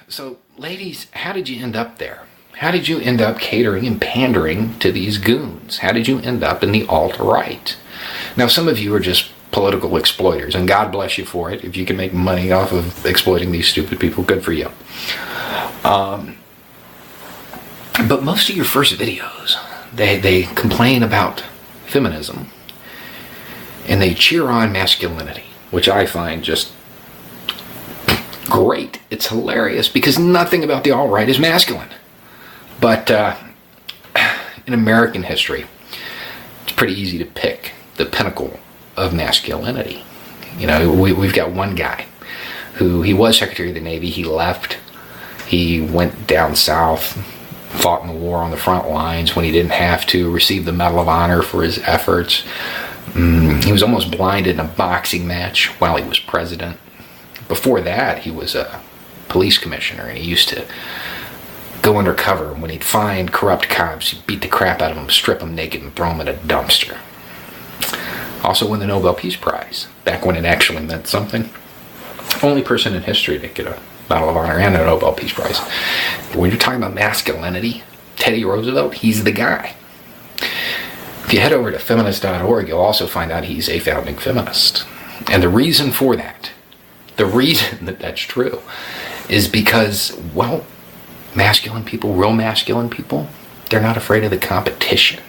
So, ladies, how did you end up there? How did you end up catering and pandering to these goons? How did you end up in the alt-right? Now, some of you are just political exploiters, and God bless you for it. If you can make money off of exploiting these stupid people, good for you. But most of your first videos, they complain about feminism, and they cheer on masculinity, which I find just great. It's hilarious because nothing about the alt-right is masculine. But in American history, it's pretty easy to pick the pinnacle of masculinity. You know, we've got one guy who, he was Secretary of the Navy. He left. He went down south, fought in the war on the front lines when he didn't have to, received the Medal of Honor for his efforts. He was almost blinded in a boxing match while he was president. Before that, he was a police commissioner, and he used to go undercover. When he'd find corrupt cops, he'd beat the crap out of them, strip them naked, and throw them in a dumpster. Also won the Nobel Peace Prize, back when it actually meant something. Only person in history to get a Medal of Honor and a Nobel Peace Prize. When you're talking about masculinity, Teddy Roosevelt, he's the guy. If you head over to feminist.org, you'll also find out he's a founding feminist. And the reason for that, the reason that that's true, is because, well, masculine people, real masculine people, they're not afraid of the competition.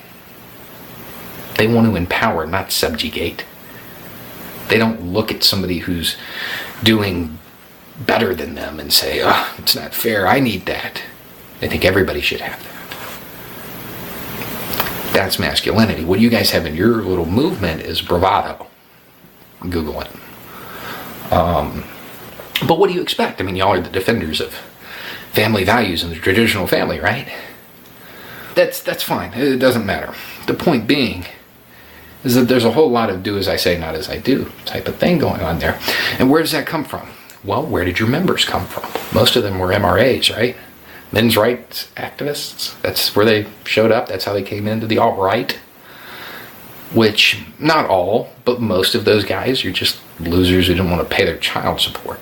They want to empower, not subjugate. They don't look at somebody who's doing better than them and say, oh, it's not fair, I need that. They think everybody should have that. That's masculinity. What you guys have in your little movement is bravado. Google it. But what do you expect? I mean, y'all are the defenders of family values and the traditional family, right? That's fine. It doesn't matter. The point being is that there's a whole lot of do as I say, not as I do type of thing going on there. And where does that come from? Well, where did your members come from? Most of them were MRAs, right? Men's rights activists. That's where they showed up. That's how they came into the alt-right. Which, not all, but most of those guys are just losers who didn't want to pay their child support.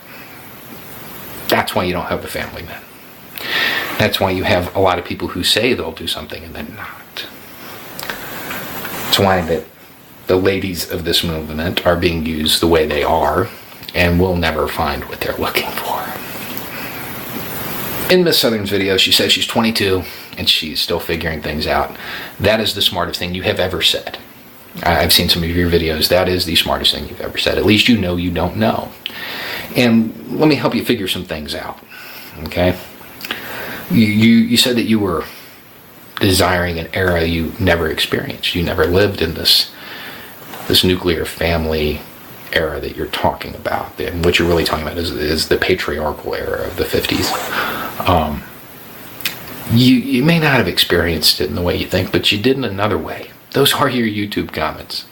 That's why you don't have the family men. That's why you have a lot of people who say they'll do something and then not. It's why that the ladies of this movement are being used the way they are and will never find what they're looking for. In Miss Southern's video, she says she's 22 and she's still figuring things out. That is the smartest thing you have ever said. I've seen some of your videos. That is the smartest thing you've ever said. At least you know you don't know. And let me help you figure some things out. Okay? You said that you were desiring an era you never experienced. You never lived in this nuclear family era that you're talking about. And what you're really talking about is the patriarchal era of the 50s. You may not have experienced it in the way you think, but you did in another way. Those are your YouTube comments.